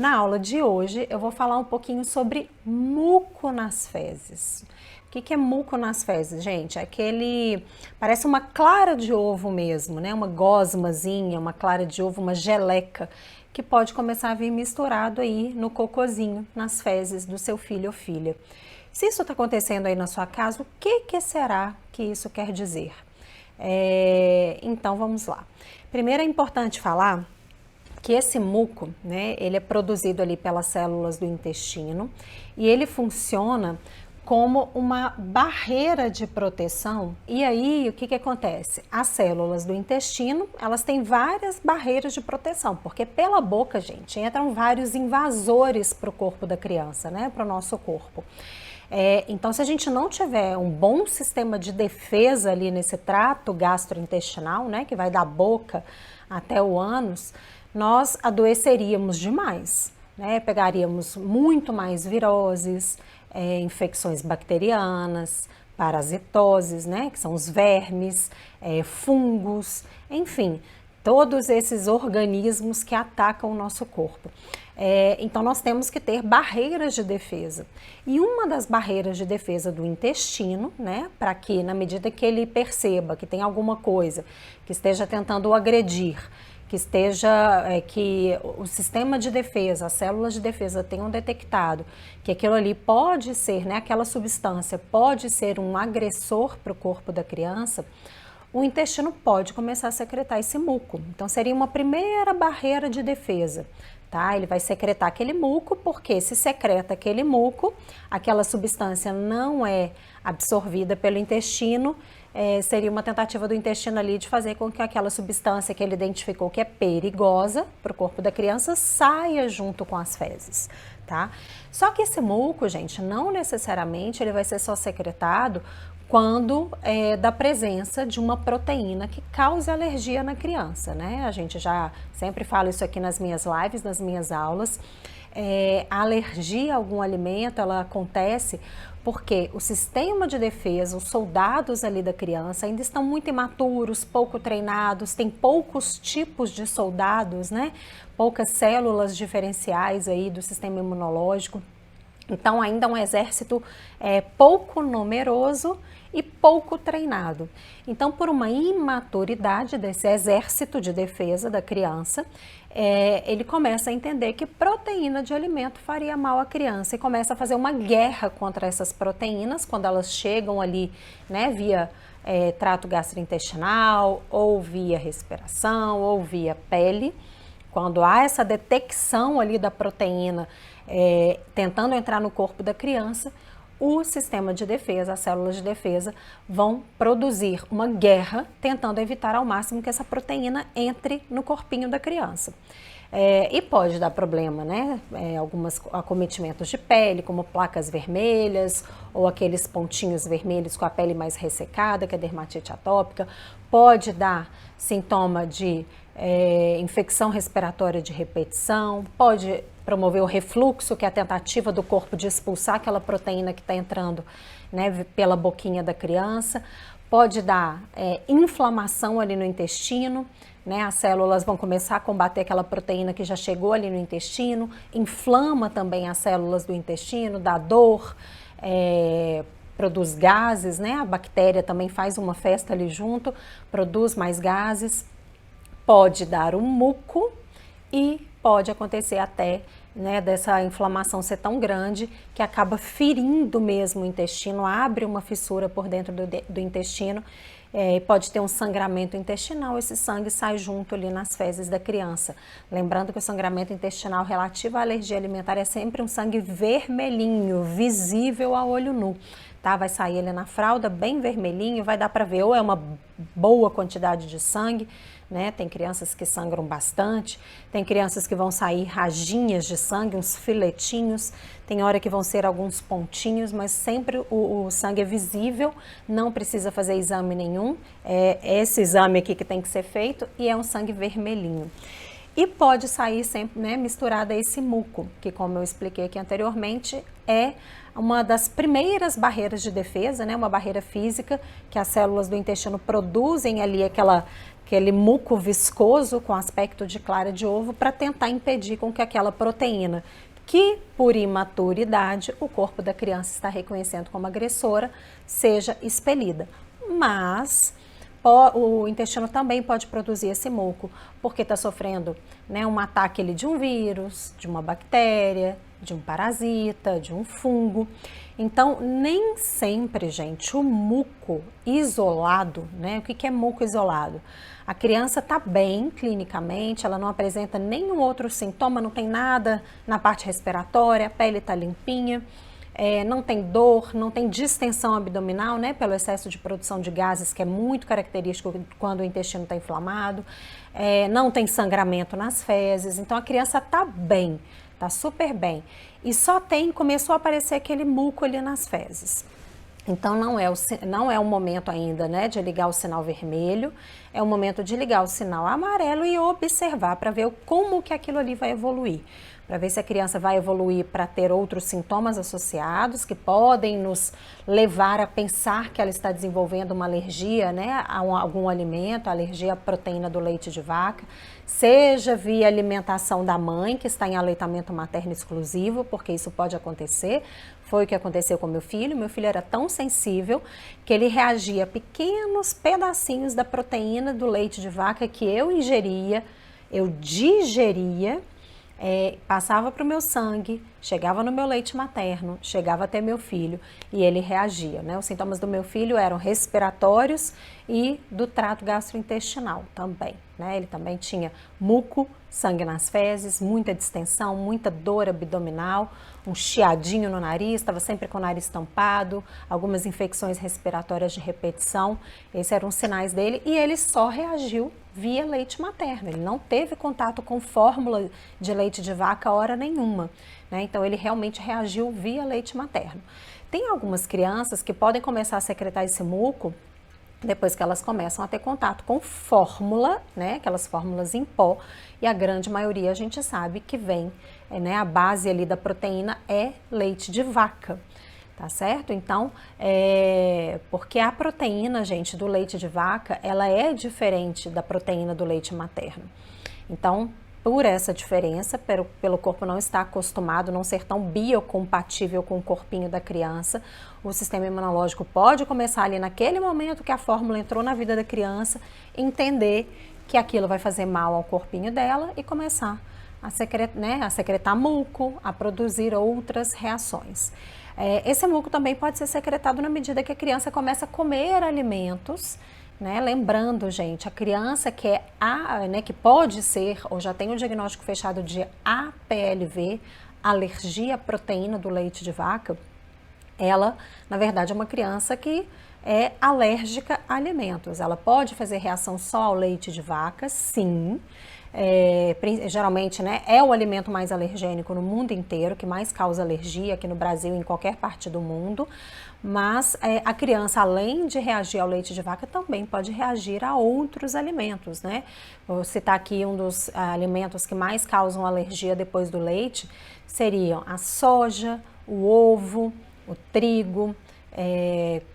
na aula de hoje eu vou falar um pouquinho sobre muco nas fezes. O que é muco nas fezes, gente? É aquele, parece uma clara de ovo mesmo, né? Uma gosmazinha, uma clara de ovo, uma geleca, que pode começar a vir misturado aí no cocôzinho, nas fezes do seu filho ou filha. Se isso está acontecendo aí na sua casa, o que será que isso quer dizer? Então vamos lá. Primeiro é importante falar que esse muco, né, ele é produzido ali pelas células do intestino e ele funciona como uma barreira de proteção. E aí, o que acontece? As células do intestino, elas têm várias barreiras de proteção, porque pela boca, gente, entram vários invasores para o corpo da criança, né, para o nosso corpo. Então, se a gente não tiver um bom sistema de defesa ali nesse trato gastrointestinal, né, que vai da boca até o ânus, nós adoeceríamos demais, né? Pegaríamos muito mais viroses, infecções bacterianas, parasitoses, né? Que são os vermes, fungos, enfim, todos esses organismos que atacam o nosso corpo. Então nós temos que ter barreiras de defesa. E uma das barreiras de defesa do intestino, né, para que na medida que ele perceba que tem alguma coisa que esteja tentando o agredir, que o sistema de defesa, as células de defesa tenham detectado que aquilo ali pode ser, né, aquela substância pode ser um agressor para o corpo da criança, o intestino pode começar a secretar esse muco. Então seria uma primeira barreira de defesa. Tá? Ele vai secretar aquele muco, porque se secreta aquele muco, aquela substância não é absorvida pelo intestino, seria uma tentativa do intestino ali de fazer com que aquela substância que ele identificou que é perigosa para o corpo da criança saia junto com as fezes, tá? Só que esse muco, gente, não necessariamente ele vai ser só secretado quando da presença de uma proteína que cause alergia na criança, né? A gente já sempre fala isso aqui nas minhas lives, nas minhas aulas. A alergia a algum alimento, ela acontece porque o sistema de defesa, os soldados ali da criança ainda estão muito imaturos, pouco treinados, tem poucos tipos de soldados, né? Poucas células diferenciais aí do sistema imunológico. Então ainda é um exército pouco numeroso e pouco treinado. Então, por uma imaturidade desse exército de defesa da criança, ele começa a entender que proteína de alimento faria mal à criança e começa a fazer uma guerra contra essas proteínas quando elas chegam ali, né, via trato gastrointestinal, ou via respiração, ou via pele. Quando há essa detecção ali da proteína tentando entrar no corpo da criança, o sistema de defesa, as células de defesa vão produzir uma guerra tentando evitar ao máximo que essa proteína entre no corpinho da criança. E pode dar problema, né? Alguns acometimentos de pele, como placas vermelhas ou aqueles pontinhos vermelhos com a pele mais ressecada, que é dermatite atópica. Pode dar sintoma de infecção respiratória de repetição, pode promover o refluxo, que é a tentativa do corpo de expulsar aquela proteína que está entrando, né, pela boquinha da criança. Pode dar inflamação ali no intestino, né, as células vão começar a combater aquela proteína que já chegou ali no intestino, inflama também as células do intestino, dá dor, produz gases, né, a bactéria também faz uma festa ali junto, produz mais gases. Pode dar um muco e pode acontecer até, né, dessa inflamação ser tão grande que acaba ferindo mesmo o intestino, abre uma fissura por dentro do intestino, pode ter um sangramento intestinal, esse sangue sai junto ali nas fezes da criança. Lembrando que o sangramento intestinal relativo à alergia alimentar é sempre um sangue vermelhinho, visível a olho nu. Tá? Vai sair ele na fralda bem vermelhinho, vai dar para ver ou é uma boa quantidade de sangue, né? Tem crianças que sangram bastante, tem crianças que vão sair rajinhas de sangue, uns filetinhos, tem hora que vão ser alguns pontinhos, mas sempre o sangue é visível, não precisa fazer exame nenhum, é esse exame aqui que tem que ser feito e é um sangue vermelhinho. E pode sair sempre, né, misturado a esse muco, que como eu expliquei aqui anteriormente, é uma das primeiras barreiras de defesa, né, uma barreira física que as células do intestino produzem ali aquele muco viscoso com aspecto de clara de ovo para tentar impedir com que aquela proteína, que por imaturidade o corpo da criança está reconhecendo como agressora, seja expelida. Mas o intestino também pode produzir esse muco, porque está sofrendo, né, um ataque de um vírus, de uma bactéria, de um parasita, de um fungo. Então, nem sempre, gente, o muco isolado, né? O que é muco isolado? A criança está bem clinicamente, ela não apresenta nenhum outro sintoma, não tem nada na parte respiratória, a pele está limpinha, não tem dor, não tem distensão abdominal, né? Pelo excesso de produção de gases, que é muito característico quando o intestino está inflamado, não tem sangramento nas fezes, então a criança está bem. Tá super bem. E começou a aparecer aquele muco ali nas fezes. Então não é o momento ainda, né, de ligar o sinal vermelho, é o momento de ligar o sinal amarelo e observar para ver como que aquilo ali vai evoluir. Para ver se a criança vai evoluir para ter outros sintomas associados que podem nos levar a pensar que ela está desenvolvendo uma alergia, né, a algum alimento, alergia à proteína do leite de vaca, seja via alimentação da mãe, que está em aleitamento materno exclusivo, porque isso pode acontecer. Foi o que aconteceu com meu filho. Meu filho era tão sensível que ele reagia a pequenos pedacinhos da proteína do leite de vaca que eu ingeria, eu digeria, passava para o meu sangue, chegava no meu leite materno, chegava até meu filho e ele reagia, né? Os sintomas do meu filho eram respiratórios e do trato gastrointestinal também, né? Ele também tinha muco, sangue nas fezes, muita distensão, muita dor abdominal, um chiadinho no nariz, estava sempre com o nariz tampado, algumas infecções respiratórias de repetição. Esses eram os sinais dele e ele só reagiu via leite materno. Ele não teve contato com fórmula de leite de vaca hora nenhuma, né? Então ele realmente reagiu via leite materno. Tem algumas crianças que podem começar a secretar esse muco depois que elas começam a ter contato com fórmula, né, aquelas fórmulas em pó, e a grande maioria a gente sabe que vem, né, a base ali da proteína é leite de vaca, tá certo? Então, porque a proteína, gente, do leite de vaca, ela é diferente da proteína do leite materno. Então, por essa diferença, pelo corpo não estar acostumado, não ser tão biocompatível com o corpinho da criança, o sistema imunológico pode começar ali naquele momento que a fórmula entrou na vida da criança, entender que aquilo vai fazer mal ao corpinho dela e começar a secretar muco, a produzir outras reações. Esse muco também pode ser secretado na medida que a criança começa a comer alimentos, né? Lembrando, gente, a criança que que pode ser ou já tem o diagnóstico fechado de APLV, alergia à proteína do leite de vaca, ela, na verdade, é uma criança que é alérgica a alimentos. Ela pode fazer reação só ao leite de vaca, sim. Geralmente, né, é o alimento mais alergênico no mundo inteiro, que mais causa alergia aqui no Brasil e em qualquer parte do mundo, mas a criança, além de reagir ao leite de vaca, também pode reagir a outros alimentos, né? Vou citar aqui um dos alimentos que mais causam alergia depois do leite, seriam a soja, o ovo, o trigo,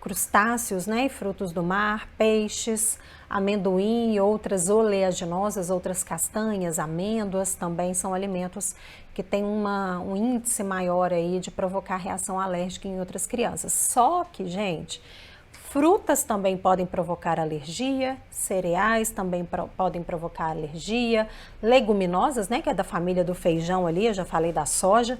crustáceos, né, e frutos do mar, peixes, amendoim e outras oleaginosas, outras castanhas, amêndoas, também são alimentos que têm um índice maior aí de provocar reação alérgica em outras crianças. Só que, gente, frutas também podem provocar alergia, cereais também podem provocar alergia, leguminosas, né, que é da família do feijão ali, eu já falei da soja,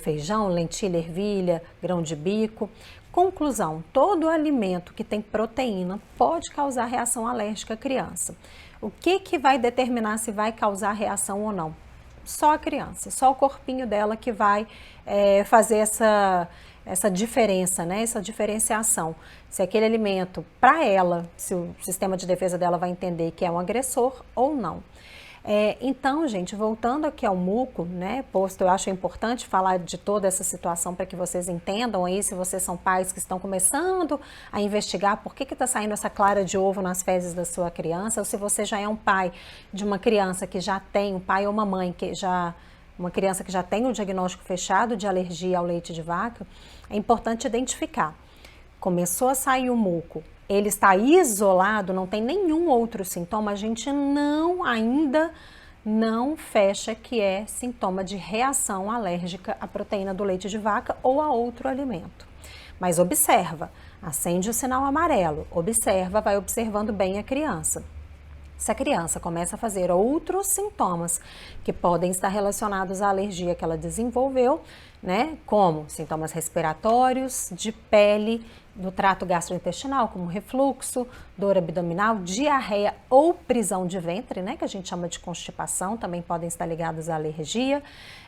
feijão, lentilha, ervilha, grão de bico. Conclusão, todo alimento que tem proteína pode causar reação alérgica à criança. O que vai determinar se vai causar reação ou não? Só a criança, só o corpinho dela que vai fazer essa diferença, né? Essa diferenciação. Se aquele alimento, para ela, se o sistema de defesa dela vai entender que é um agressor ou não. Então, gente, voltando aqui ao muco, né, posto, eu acho importante falar de toda essa situação para que vocês entendam aí, se vocês são pais que estão começando a investigar por que está saindo essa clara de ovo nas fezes da sua criança, ou se você já é um pai de uma criança que já tem, um pai ou uma mãe uma criança que já tem o diagnóstico fechado de alergia ao leite de vaca, é importante identificar começou a sair o muco, ele está isolado, não tem nenhum outro sintoma, a gente ainda não fecha que é sintoma de reação alérgica à proteína do leite de vaca ou a outro alimento. Mas observa, acende o sinal amarelo, observa, vai observando bem a criança. Se a criança começa a fazer outros sintomas que podem estar relacionados à alergia que ela desenvolveu, né, como sintomas respiratórios, de pele, do trato gastrointestinal, como refluxo, dor abdominal, diarreia ou prisão de ventre, né, que a gente chama de constipação, também podem estar ligados à alergia.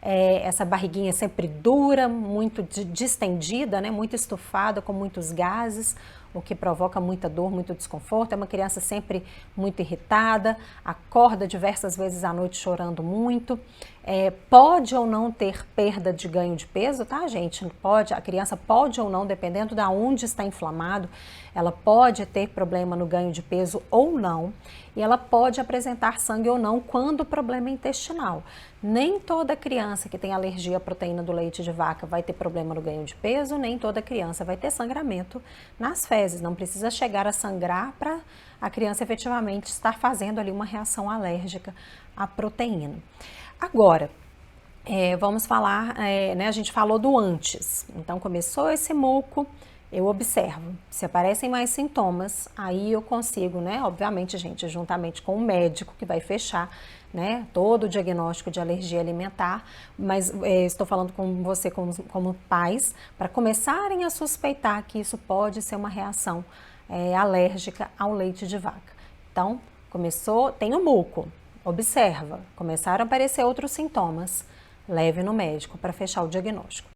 Essa barriguinha sempre dura, muito distendida, né, muito estufada, com muitos gases, o que provoca muita dor, muito desconforto. É uma criança sempre muito irritada, acorda diversas vezes à noite chorando muito. Pode ou não ter perda de ganho de peso, tá, gente? A criança pode ou não, dependendo de onde está inflamado, ela pode ter problema no ganho de peso ou não, e ela pode apresentar sangue ou não quando o problema é intestinal. Nem toda criança que tem alergia à proteína do leite de vaca vai ter problema no ganho de peso, nem toda criança vai ter sangramento nas fezes. Não precisa chegar a sangrar para a criança efetivamente estar fazendo ali uma reação alérgica à proteína. Agora, vamos falar, né, a gente falou do antes. Então, começou esse muco, eu observo. Se aparecem mais sintomas, aí eu consigo, né, obviamente, gente, juntamente com o médico que vai fechar, né, todo o diagnóstico de alergia alimentar, mas estou falando com você como pais, para começarem a suspeitar que isso pode ser uma reação alérgica ao leite de vaca. Então, começou, tem o muco, observa, começaram a aparecer outros sintomas, leve no médico para fechar o diagnóstico.